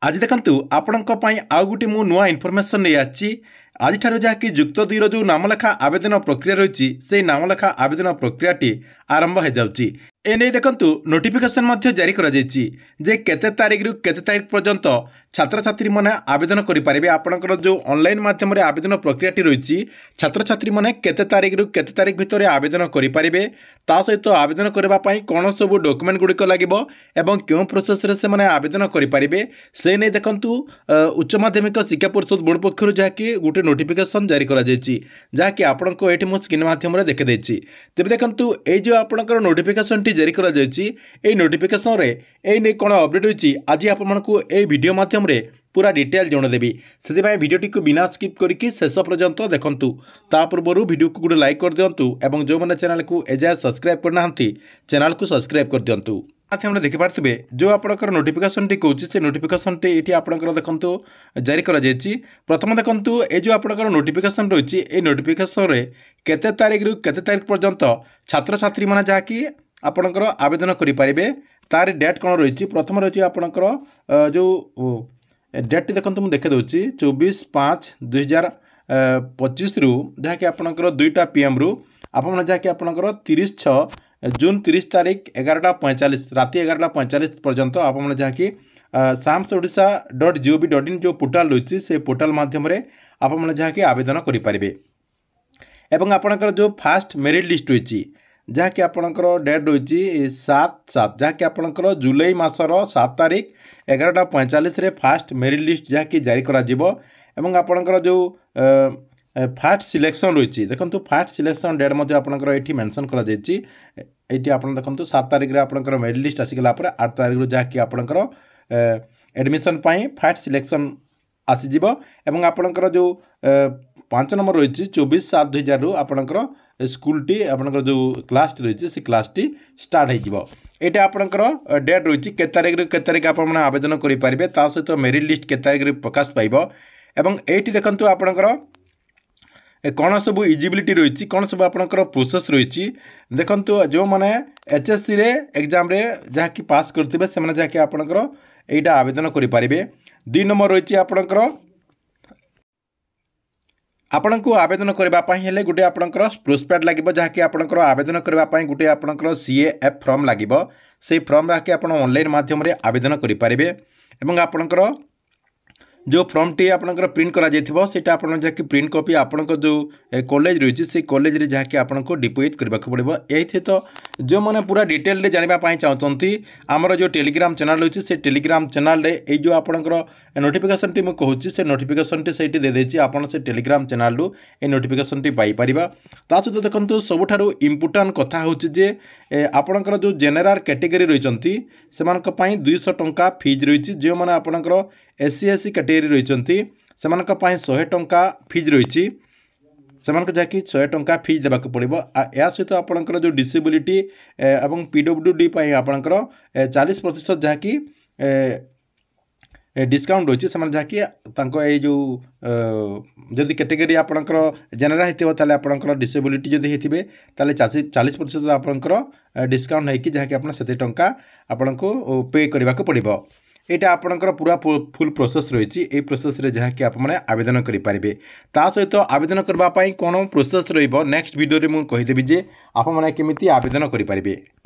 आज देखंतु आपणक पई आउ गुटी मु नुआ इनफॉरमेशन नै आछि। आज ठारो जाकि जुक्त 2 रो जो नामलेखा आवेदन प्रक्रिया रहिछि से नामलेखा आवेदन प्रक्रियाटी आरंभ हो जाउछि। ए नै देखंतु नोटिफिकेशन मध्ये जारी करा जाइछि जे केते तारिख रु केते तारिख पर्यंत छात्र छात्री माने आवेदन करि पारिबे। आपणकर जो ऑनलाइन माध्यम रे आवेदन प्रक्रियाटी रहिछि छात्र छात्री माने केते तारिख रु केते तारिख भितरे आवेदन करि पारिबे। ता सहित आवेदन करबा पई कोन सब डॉक्यूमेंट गुडी को लागिबो एवं क्यों प्रोसेस रे से माने आवेदन करि पारिबे से नै देखंतु उच्च माध्यमिक शिक्षा परिषद बोर्ड पक्षरु जाकि गुटे नोटिफिकेशन जारी करा जाइछि जाकि आपनको एठी मो स्क्रीन माध्यम रे देखि दैछि। तबे देखंतु ए जो आपणकर नोटिफिकेशन टी जारी करा जाइछि ए नोटिफिकेशन रे ए नै कोन अपडेट होइछि आज आपमनकु ए वीडियो माध्यम रे पूरा डिटेल जणदेवी। से भिडियोटी को बिना स्किप करके शेष पर्यंत देखंतु। ता पूर्व वीडियो को गोटे लाइक कर दिंतु और जो मैंने चैनल को एजाए सब्सक्राइब करना चैनल को सब्सक्राइब कर दिंतु। हम देखिपे जो आपंकर नोटिफिकेशन टी कौन से नोटिफिकेशन टी ये आपंकर देखो जारी कर प्रथम देखो ये जो आपंकर नोटिफिकेशन रही है नोटिफिकेशन रे केते तारिख रु केते तारिख पर्यंत छात्र छात्री मैंने जहाँकि आपंकर आवेदन करेंगे तार डेट कौन रही। प्रथम रही आपंकर जो डेट टी देखो मुझे देखे दूसरी 24/5/2025 रु जहाँकि आपंकर 2टा PM रु आप जहाँकि आपंकर 30/6 जून 30 तारिख 11:45 राति 11:45 पर्यंत आप जहाँकि samsodisha.gov.in जो पोर्टाल रही से पोर्टाल माध्यम आप जहाँकि आवेदन करेंगे। एवं आपंकर जो फास्ट मेरिट लिस्ट रही जहाँकि आपंकर डेट रही 7/7 जहाँकि आपंकर जुलाई मासर 7 तारिख 11:45 फास्ट मेरिट लिस्ट जहाँकि जारी करा एवं आपंकर जो फास्ट सिलेक्शन रही देखो फास्ट सिलेक्शन डेट मध्य आपंकर ये मेंशन करा ये आप देखो 7 तारिख रे आपंकर मेरिट लिस्ट आसीगला 8 तारिख जहाँकि आपंकर एडमिशन पाई फास्ट सिलेक्शन आसीज एवं आपंकर जो 5 नंबर रही 24/7/2000 रु आपंकर स्कूल टी आपंकर जो क्लास रही से क्लास टी स्टार्ट हो यहाँ आपंकर डेट रही के तारिख रु के तारिख आप आवेदन करेंगे ता सहित मेरिट लिस्ट के तारिख रे प्रकाश पाइब। एवं ये देखो आपंकर कौन सब इजिबिलिटी रही कौन सब आपंकर प्रोसेस रही देखो जो मैंने HSC रे एग्जाम रे जहाँकि पास करते से जहाँकि आपंकर यहाँ आवेदन करेंगे। 2 नंबर रही आपंकर आपण को आवेदन करने गोटे आपंकर प्रोस्पेक्ट लगे जहाँकि आपंकर आवेदन करने गोटे आपंकर CAF फॉर्म लगे से फॉर्म जहाँकि आप ऑनलाइन माध्यम आवेदन करेंगे। एवं आपंकर जो फॉर्म टी आपंकर प्रिंट करा जाइथिबो सेटा आपन जहाँकि प्रिंट कॉपी आपंकर जो कॉलेज रही से कॉलेज रे जहाँकि आपको डिपोजिट करबा पड़ो। ये तो जो मैंने पूरा डिटेल रे जानिबा पई चाहते आमर जो टेलीग्राम चैनल रही से टेलीग्राम चैनल रे ए जो आपंकर नोटिफिकेशन टी मुझे से नोटिफिकेशन टी सही दे देछि आपन से टेलीग्राम चैनल रु ए नोटिफिकेशन टी पाई परिबा। ता सहित देखंतु सबुठारु इम्पोर्टेंट कथा होछि जे आपंकर जो जेनेराल कैटेगरी रही सेमानक पई 200 टंका फीज रही जो मैंने आपंकर SC/SC कैटेगरी रही से 100 टंका फीज रही जहाँकि 100 टंका फीज देवाक पड़ो। या सहित आपंकर जो डिसेबिलिटी एवं PWD आपंकर 40% जहाँकि डिस्काउंट रही से जहाँकि जो जदि कैटेगरी आपंकर जेनेराल होता आपंकर डिसेबिलिटी जदि होते 40% आपंकर डिस्काउंट होगी जहाँकि आप से टंका आपन को पे करने को पड़ो। यहाँ आपंकर पूरा फुल प्रोसेस रही ये प्रोसेस रे जहाँकि आप आवेदन करेंगे। ता सहित आवेदन करने कौन प्रोसेस नेक्स्ट वीडियो रे मुझे कहीदेवी जे आप केमिति आवेदन करेंगे।